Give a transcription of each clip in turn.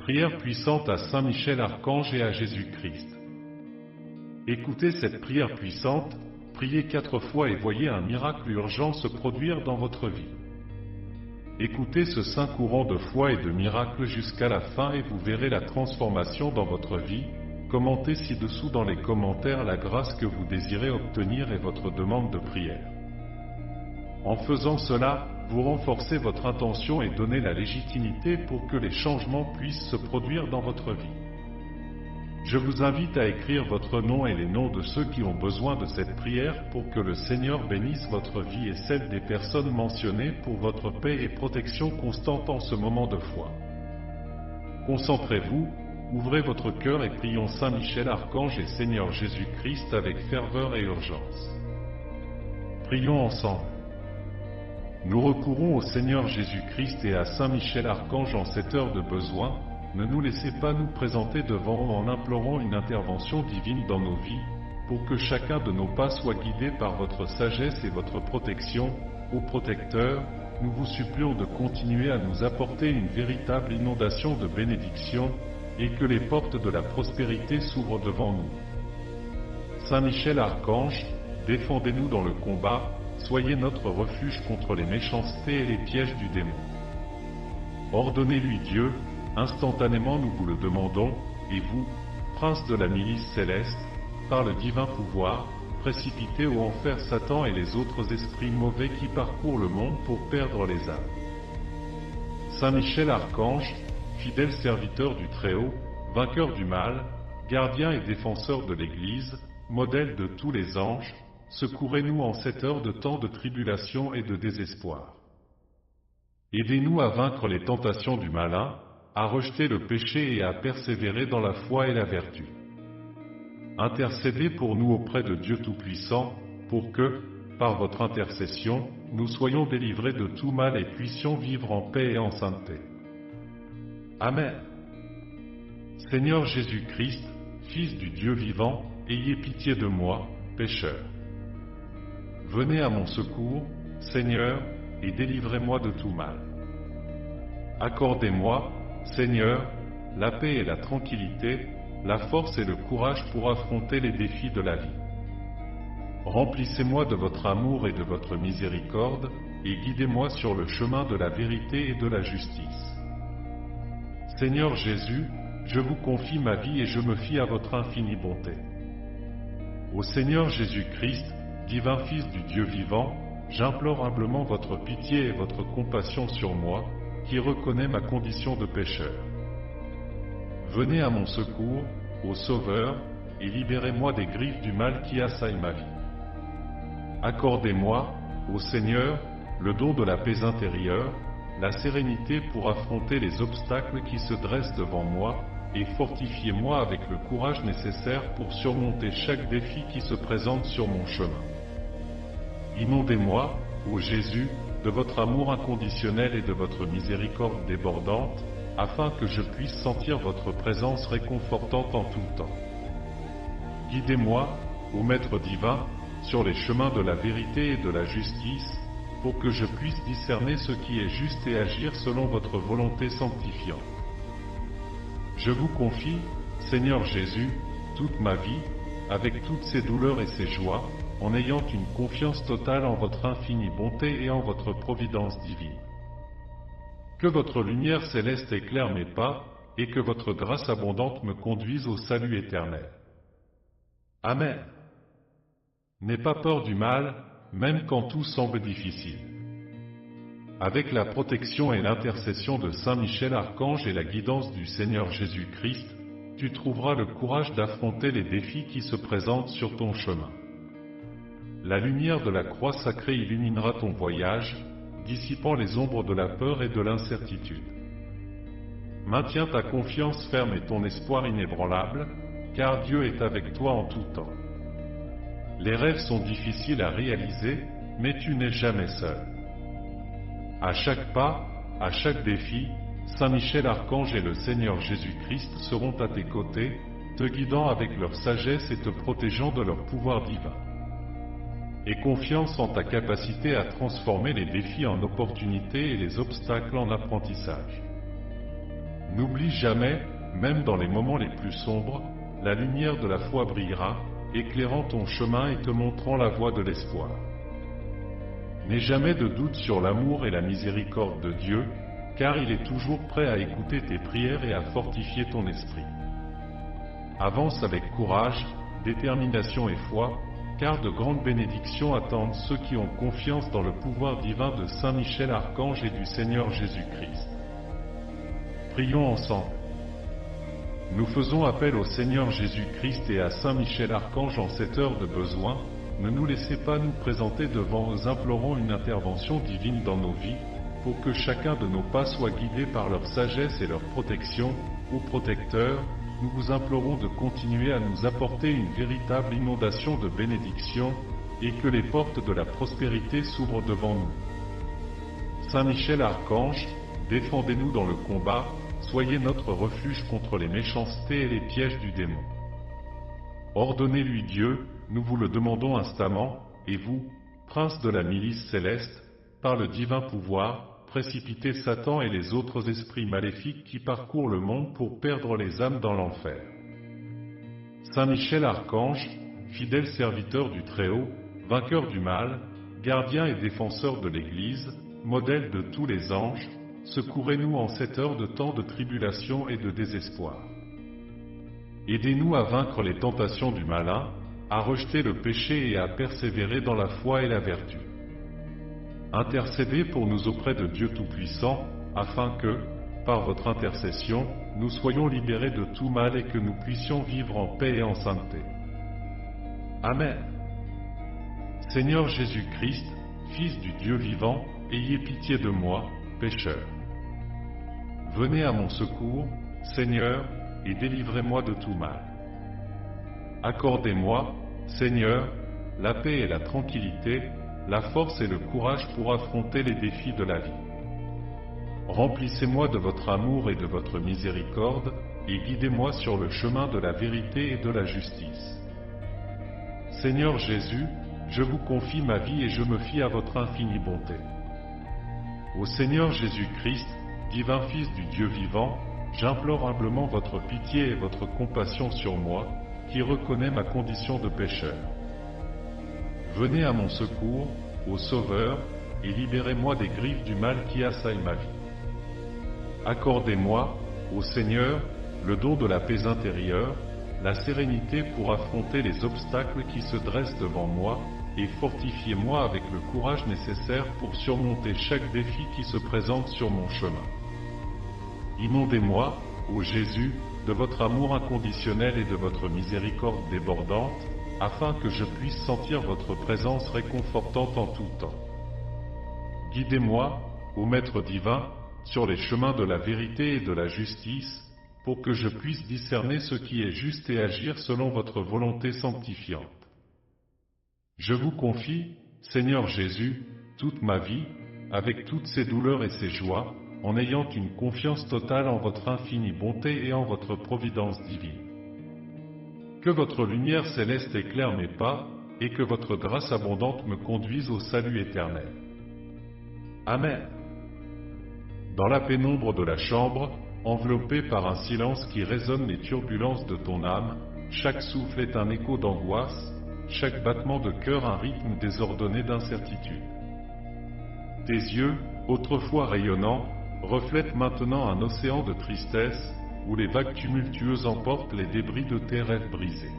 Prière puissante à Saint Michel Archange et à Jésus-Christ. Écoutez cette prière puissante, priez 4 fois et voyez un miracle urgent se produire dans votre vie. Écoutez ce saint courant de foi et de miracles jusqu'à la fin et vous verrez la transformation dans votre vie. Commentez ci-dessous dans les commentaires la grâce que vous désirez obtenir et votre demande de prière. En faisant cela, vous renforcez votre intention et donnez la légitimité pour que les changements puissent se produire dans votre vie. Je vous invite à écrire votre nom et les noms de ceux qui ont besoin de cette prière pour que le Seigneur bénisse votre vie et celle des personnes mentionnées pour votre paix et protection constante en ce moment de foi. Concentrez-vous, ouvrez votre cœur et prions Saint Michel Archange et Seigneur Jésus-Christ avec ferveur et urgence. Prions ensemble. Nous recourons au Seigneur Jésus-Christ et à Saint Michel Archange en cette heure de besoin. Ne nous laissez pas nous présenter devant eux en implorant une intervention divine dans nos vies, pour que chacun de nos pas soit guidé par votre sagesse et votre protection. Ô protecteur, nous vous supplions de continuer à nous apporter une véritable inondation de bénédictions, et que les portes de la prospérité s'ouvrent devant nous. Saint Michel Archange, défendez-nous dans le combat, soyez notre refuge contre les méchancetés et les pièges du démon. Ordonnez-lui Dieu, instantanément nous vous le demandons, et vous, prince de la milice céleste, par le divin pouvoir, précipitez au enfer Satan et les autres esprits mauvais qui parcourent le monde pour perdre les âmes. Saint Michel Archange, fidèle serviteur du Très-Haut, vainqueur du mal, gardien et défenseur de l'Église, modèle de tous les anges, secourez-nous en cette heure de temps de tribulation et de désespoir. Aidez-nous à vaincre les tentations du malin, à rejeter le péché et à persévérer dans la foi et la vertu. Intercédez pour nous auprès de Dieu Tout-Puissant, pour que, par votre intercession, nous soyons délivrés de tout mal et puissions vivre en paix et en sainteté. Amen. Seigneur Jésus-Christ, Fils du Dieu vivant, ayez pitié de moi, pécheur. Venez à mon secours, Seigneur, et délivrez-moi de tout mal. Accordez-moi, Seigneur, la paix et la tranquillité, la force et le courage pour affronter les défis de la vie. Remplissez-moi de votre amour et de votre miséricorde, et guidez-moi sur le chemin de la vérité et de la justice. Seigneur Jésus, je vous confie ma vie et je me fie à votre infinie bonté. Ô Seigneur Jésus-Christ, divin Fils du Dieu vivant, j'implore humblement votre pitié et votre compassion sur moi, qui reconnais ma condition de pécheur. Venez à mon secours, ô Sauveur, et libérez-moi des griffes du mal qui assaillent ma vie. Accordez-moi, ô Seigneur, le don de la paix intérieure, la sérénité pour affronter les obstacles qui se dressent devant moi, et fortifiez-moi avec le courage nécessaire pour surmonter chaque défi qui se présente sur mon chemin. Inondez-moi, ô Jésus, de votre amour inconditionnel et de votre miséricorde débordante, afin que je puisse sentir votre présence réconfortante en tout temps. Guidez-moi, ô Maître divin, sur les chemins de la vérité et de la justice, pour que je puisse discerner ce qui est juste et agir selon votre volonté sanctifiante. Je vous confie, Seigneur Jésus, toute ma vie, avec toutes ses douleurs et ses joies, en ayant une confiance totale en votre infinie bonté et en votre providence divine. Que votre lumière céleste éclaire mes pas, et que votre grâce abondante me conduise au salut éternel. Amen. N'aie pas peur du mal, même quand tout semble difficile. Avec la protection et l'intercession de Saint Michel Archange et la guidance du Seigneur Jésus-Christ, tu trouveras le courage d'affronter les défis qui se présentent sur ton chemin. La lumière de la croix sacrée illuminera ton voyage, dissipant les ombres de la peur et de l'incertitude. Maintiens ta confiance ferme et ton espoir inébranlable, car Dieu est avec toi en tout temps. Les rêves sont difficiles à réaliser, mais tu n'es jamais seul. À chaque pas, à chaque défi, Saint Michel Archange et le Seigneur Jésus-Christ seront à tes côtés, te guidant avec leur sagesse et te protégeant de leur pouvoir divin. Aie confiance en ta capacité à transformer les défis en opportunités et les obstacles en apprentissage. N'oublie jamais, même dans les moments les plus sombres, la lumière de la foi brillera, éclairant ton chemin et te montrant la voie de l'espoir. N'aie jamais de doute sur l'amour et la miséricorde de Dieu, car il est toujours prêt à écouter tes prières et à fortifier ton esprit. Avance avec courage, détermination et foi, car de grandes bénédictions attendent ceux qui ont confiance dans le pouvoir divin de Saint Michel Archange et du Seigneur Jésus-Christ. Prions ensemble. Nous faisons appel au Seigneur Jésus-Christ et à Saint Michel Archange en cette heure de besoin. Ne nous laissez pas nous présenter devant eux, implorant une intervention divine dans nos vies, pour que chacun de nos pas soit guidé par leur sagesse et leur protection. Ô protecteur, nous vous implorons de continuer à nous apporter une véritable inondation de bénédictions, et que les portes de la prospérité s'ouvrent devant nous. Saint Michel Archange, défendez-nous dans le combat, soyez notre refuge contre les méchancetés et les pièges du démon. Ordonnez-lui Dieu, nous vous le demandons instamment, et vous, prince de la milice céleste, par le divin pouvoir, précipitez Satan et les autres esprits maléfiques qui parcourent le monde pour perdre les âmes dans l'enfer. Saint Michel Archange, fidèle serviteur du Très-Haut, vainqueur du mal, gardien et défenseur de l'Église, modèle de tous les anges, secourez-nous en cette heure de temps de tribulation et de désespoir. Aidez-nous à vaincre les tentations du malin, à rejeter le péché et à persévérer dans la foi et la vertu. Intercédez pour nous auprès de Dieu Tout-Puissant, afin que, par votre intercession, nous soyons libérés de tout mal et que nous puissions vivre en paix et en sainteté. Amen. Seigneur Jésus-Christ, Fils du Dieu vivant, ayez pitié de moi, pécheur. Venez à mon secours, Seigneur, et délivrez-moi de tout mal. Accordez-moi, Seigneur, la paix et la tranquillité, la force et le courage pour affronter les défis de la vie. Remplissez-moi de votre amour et de votre miséricorde, et guidez-moi sur le chemin de la vérité et de la justice. Seigneur Jésus, je vous confie ma vie et je me fie à votre infinie bonté. Ô Seigneur Jésus-Christ, divin Fils du Dieu vivant, j'implore humblement votre pitié et votre compassion sur moi, qui reconnais ma condition de pécheur. Venez à mon secours, ô Sauveur, et libérez-moi des griffes du mal qui assaillent ma vie. Accordez-moi, ô Seigneur, le don de la paix intérieure, la sérénité pour affronter les obstacles qui se dressent devant moi, et fortifiez-moi avec le courage nécessaire pour surmonter chaque défi qui se présente sur mon chemin. Inondez-moi, ô Jésus, de votre amour inconditionnel et de votre miséricorde débordante, afin que je puisse sentir votre présence réconfortante en tout temps. Guidez-moi, ô Maître divin, sur les chemins de la vérité et de la justice, pour que je puisse discerner ce qui est juste et agir selon votre volonté sanctifiante. Je vous confie, Seigneur Jésus, toute ma vie, avec toutes ses douleurs et ses joies, en ayant une confiance totale en votre infinie bonté et en votre providence divine. Que votre lumière céleste éclaire mes pas, et que votre grâce abondante me conduise au salut éternel. Amen. Dans la pénombre de la chambre, enveloppé par un silence qui résonne les turbulences de ton âme, chaque souffle est un écho d'angoisse, chaque battement de cœur un rythme désordonné d'incertitude. Tes yeux, autrefois rayonnants, reflètent maintenant un océan de tristesse, où les vagues tumultueuses emportent les débris de tes rêves brisés.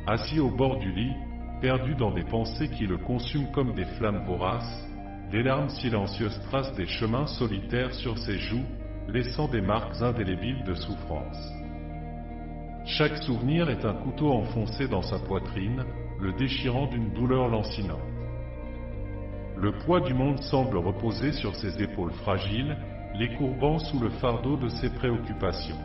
Assis au bord du lit, perdu dans des pensées qui le consument comme des flammes voraces, des larmes silencieuses tracent des chemins solitaires sur ses joues, laissant des marques indélébiles de souffrance. Chaque souvenir est un couteau enfoncé dans sa poitrine, le déchirant d'une douleur lancinante. Le poids du monde semble reposer sur ses épaules fragiles, les courbant sous le fardeau de ses préoccupations.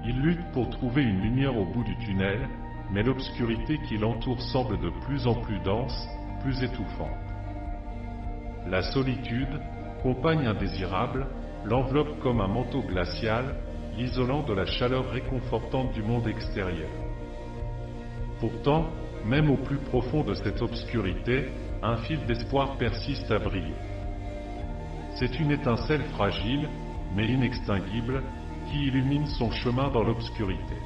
Il lutte pour trouver une lumière au bout du tunnel, mais l'obscurité qui l'entoure semble de plus en plus dense, plus étouffante. La solitude, compagne indésirable, l'enveloppe comme un manteau glacial, l'isolant de la chaleur réconfortante du monde extérieur. Pourtant, même au plus profond de cette obscurité, un fil d'espoir persiste à briller. C'est une étincelle fragile, mais inextinguible, qui illumine son chemin dans l'obscurité.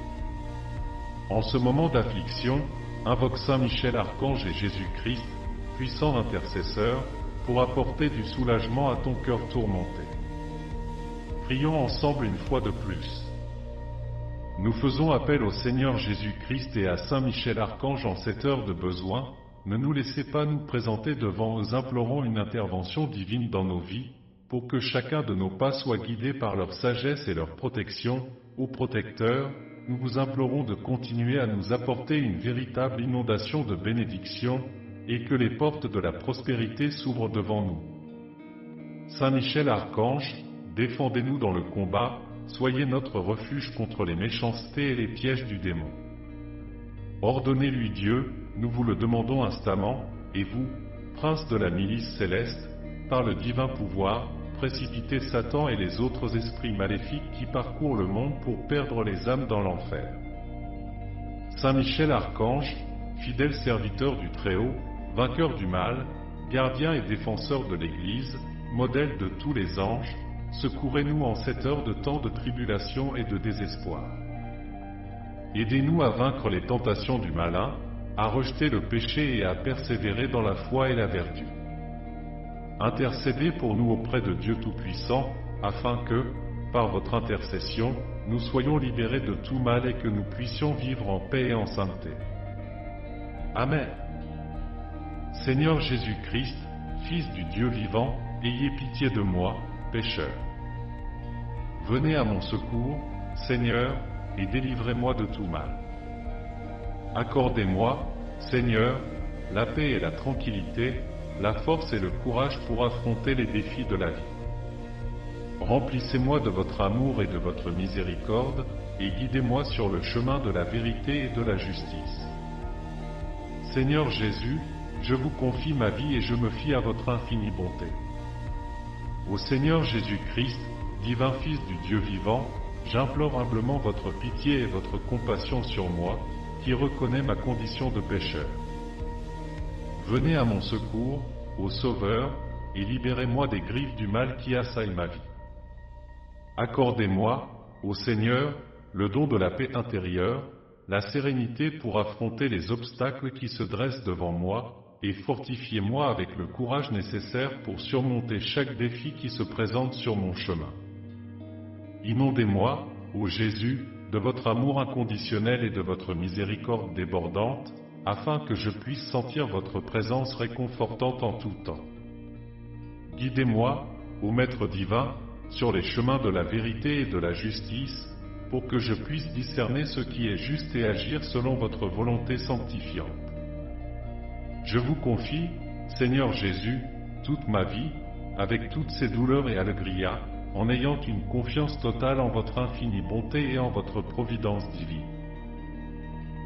En ce moment d'affliction, invoque Saint Michel Archange et Jésus-Christ, puissant intercesseur, pour apporter du soulagement à ton cœur tourmenté. Prions ensemble une fois de plus. Nous faisons appel au Seigneur Jésus-Christ et à Saint Michel Archange en cette heure de besoin. Ne nous laissez pas nous présenter devant eux, implorant une intervention divine dans nos vies, pour que chacun de nos pas soit guidé par leur sagesse et leur protection. Ô protecteur, nous vous implorons de continuer à nous apporter une véritable inondation de bénédictions, et que les portes de la prospérité s'ouvrent devant nous. Saint Michel Archange, défendez-nous dans le combat, soyez notre refuge contre les méchancetés et les pièges du démon. Ordonnez-lui Dieu, nous vous le demandons instamment, et vous, prince de la milice céleste, par le divin pouvoir, précipitez Satan et les autres esprits maléfiques qui parcourent le monde pour perdre les âmes dans l'enfer. Saint Michel Archange, fidèle serviteur du Très-Haut, vainqueur du mal, gardien et défenseur de l'Église, modèle de tous les anges, secourez-nous en cette heure de temps de tribulation et de désespoir. Aidez-nous à vaincre les tentations du malin, à rejeter le péché et à persévérer dans la foi et la vertu. Intercédez pour nous auprès de Dieu Tout-Puissant, afin que, par votre intercession, nous soyons libérés de tout mal et que nous puissions vivre en paix et en sainteté. Amen. Seigneur Jésus-Christ, Fils du Dieu vivant, ayez pitié de moi, pécheur. Venez à mon secours, Seigneur, et délivrez-moi de tout mal. Accordez-moi, Seigneur, la paix et la tranquillité, la force et le courage pour affronter les défis de la vie. Remplissez-moi de votre amour et de votre miséricorde, et guidez-moi sur le chemin de la vérité et de la justice. Seigneur Jésus, je vous confie ma vie et je me fie à votre infinie bonté. Ô Seigneur Jésus-Christ, divin Fils du Dieu vivant, j'implore humblement votre pitié et votre compassion sur moi, qui reconnais ma condition de pécheur. Venez à mon secours, ô Sauveur, et libérez-moi des griffes du mal qui assaillent ma vie. Accordez-moi, ô Seigneur, le don de la paix intérieure, la sérénité pour affronter les obstacles qui se dressent devant moi, et fortifiez-moi avec le courage nécessaire pour surmonter chaque défi qui se présente sur mon chemin. Inondez-moi, ô Jésus, de votre amour inconditionnel et de votre miséricorde débordante, afin que je puisse sentir votre présence réconfortante en tout temps. Guidez-moi, ô Maître divin, sur les chemins de la vérité et de la justice, pour que je puisse discerner ce qui est juste et agir selon votre volonté sanctifiante. Je vous confie, Seigneur Jésus, toute ma vie, avec toutes ses douleurs et allégrias, en ayant une confiance totale en votre infinie bonté et en votre providence divine.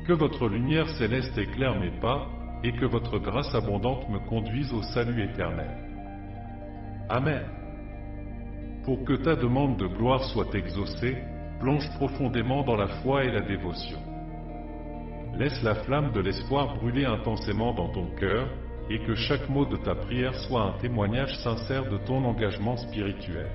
Que votre lumière céleste éclaire mes pas, et que votre grâce abondante me conduise au salut éternel. Amen. Pour que ta demande de gloire soit exaucée, plonge profondément dans la foi et la dévotion. Laisse la flamme de l'espoir brûler intensément dans ton cœur, et que chaque mot de ta prière soit un témoignage sincère de ton engagement spirituel.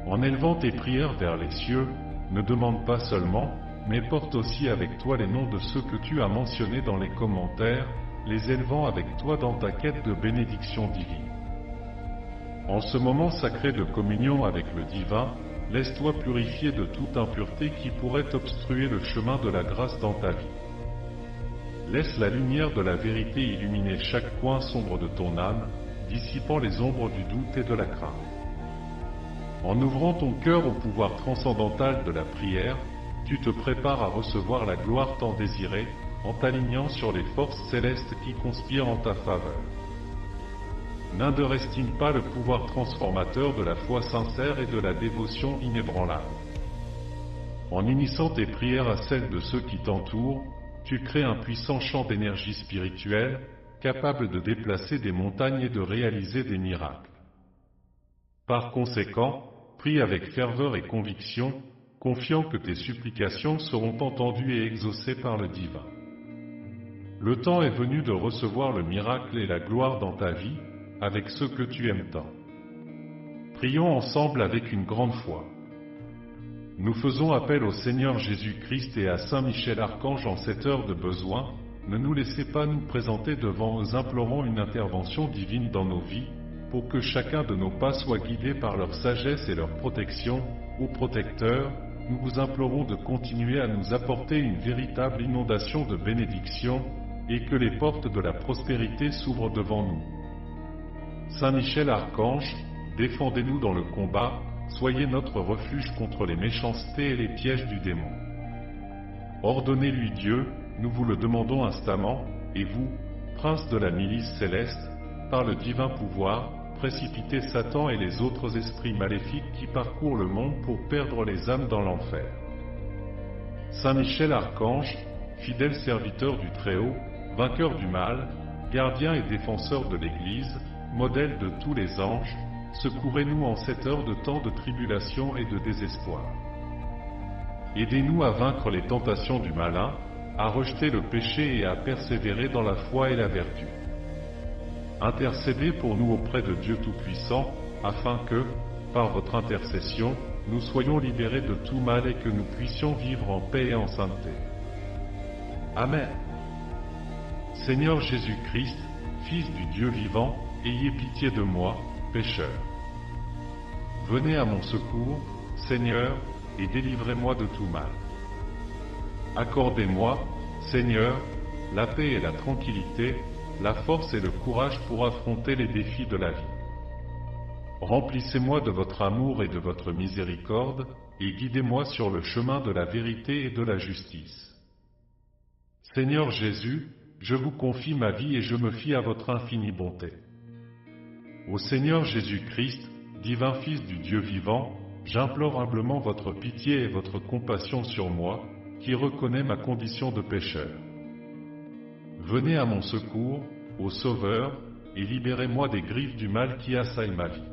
En élevant tes prières vers les cieux, ne demande pas seulement, mais porte aussi avec toi les noms de ceux que tu as mentionnés dans les commentaires, les élevant avec toi dans ta quête de bénédiction divine. En ce moment sacré de communion avec le divin, laisse-toi purifier de toute impureté qui pourrait obstruer le chemin de la grâce dans ta vie. Laisse la lumière de la vérité illuminer chaque coin sombre de ton âme, dissipant les ombres du doute et de la crainte. En ouvrant ton cœur au pouvoir transcendantal de la prière, tu te prépares à recevoir la gloire tant désirée, en t'alignant sur les forces célestes qui conspirent en ta faveur. N'underestime pas le pouvoir transformateur de la foi sincère et de la dévotion inébranlable. En unissant tes prières à celles de ceux qui t'entourent, tu crées un puissant champ d'énergie spirituelle, capable de déplacer des montagnes et de réaliser des miracles. Par conséquent, prie avec ferveur et conviction, confiant que tes supplications seront entendues et exaucées par le divin. Le temps est venu de recevoir le miracle et la gloire dans ta vie, avec ceux que tu aimes tant. Prions ensemble avec une grande foi. Nous faisons appel au Seigneur Jésus-Christ et à Saint Michel Archange en cette heure de besoin. Ne nous laissez pas nous présenter devant eux, implorant une intervention divine dans nos vies, pour que chacun de nos pas soit guidé par leur sagesse et leur protection. Ô protecteur, nous vous implorons de continuer à nous apporter une véritable inondation de bénédictions, et que les portes de la prospérité s'ouvrent devant nous. Saint Michel Archange, défendez-nous dans le combat, soyez notre refuge contre les méchancetés et les pièges du démon. Ordonnez-lui Dieu, nous vous le demandons instamment, et vous, prince de la milice céleste, par le divin pouvoir, précipitez Satan et les autres esprits maléfiques qui parcourent le monde pour perdre les âmes dans l'enfer. Saint Michel Archange, fidèle serviteur du Très-Haut, vainqueur du mal, gardien et défenseur de l'Église, modèle de tous les anges, secourez-nous en cette heure de temps de tribulation et de désespoir. Aidez-nous à vaincre les tentations du malin, à rejeter le péché et à persévérer dans la foi et la vertu. Intercédez pour nous auprès de Dieu Tout-Puissant, afin que, par votre intercession, nous soyons libérés de tout mal et que nous puissions vivre en paix et en sainteté. Amen. Seigneur Jésus-Christ, Fils du Dieu vivant, ayez pitié de moi, pécheur. Venez à mon secours, Seigneur, et délivrez-moi de tout mal. Accordez-moi, Seigneur, la paix et la tranquillité, la force et le courage pour affronter les défis de la vie. Remplissez-moi de votre amour et de votre miséricorde, et guidez-moi sur le chemin de la vérité et de la justice. Seigneur Jésus, je vous confie ma vie et je me fie à votre infinie bonté. Ô Seigneur Jésus-Christ, divin Fils du Dieu vivant, j'implore humblement votre pitié et votre compassion sur moi, qui reconnais ma condition de pécheur. Venez à mon secours, ô Sauveur, et libérez-moi des griffes du mal qui assaillent ma vie.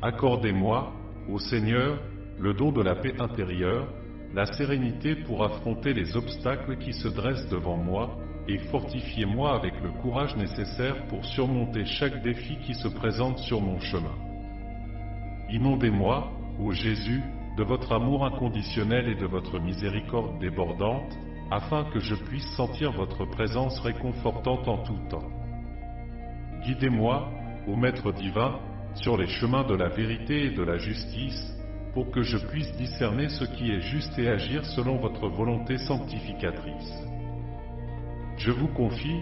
Accordez-moi, ô Seigneur, le don de la paix intérieure, la sérénité pour affronter les obstacles qui se dressent devant moi, et fortifiez-moi avec le courage nécessaire pour surmonter chaque défi qui se présente sur mon chemin. Inondez-moi, ô Jésus, de votre amour inconditionnel et de votre miséricorde débordante, afin que je puisse sentir votre présence réconfortante en tout temps. Guidez-moi, ô Maître divin, sur les chemins de la vérité et de la justice, pour que je puisse discerner ce qui est juste et agir selon votre volonté sanctificatrice. Je vous confie,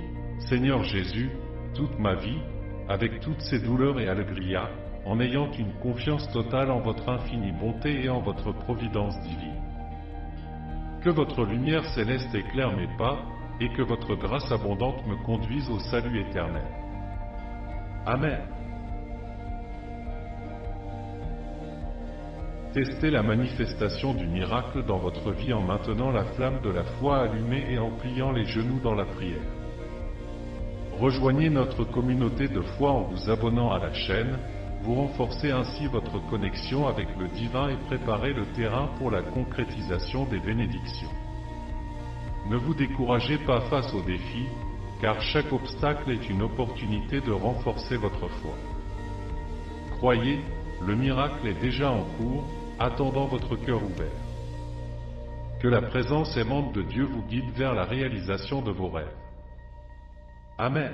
Seigneur Jésus, toute ma vie, avec toutes ses douleurs et allégrias, en ayant une confiance totale en votre infinie bonté et en votre providence divine. Que votre lumière céleste éclaire mes pas, et que votre grâce abondante me conduise au salut éternel. Amen. Testez la manifestation du miracle dans votre vie en maintenant la flamme de la foi allumée et en pliant les genoux dans la prière. Rejoignez notre communauté de foi en vous abonnant à la chaîne, vous renforcez ainsi votre connexion avec le divin et préparez le terrain pour la concrétisation des bénédictions. Ne vous découragez pas face aux défis, car chaque obstacle est une opportunité de renforcer votre foi. Croyez, le miracle est déjà en cours, attendant votre cœur ouvert. Que la présence aimante de Dieu vous guide vers la réalisation de vos rêves. Amen.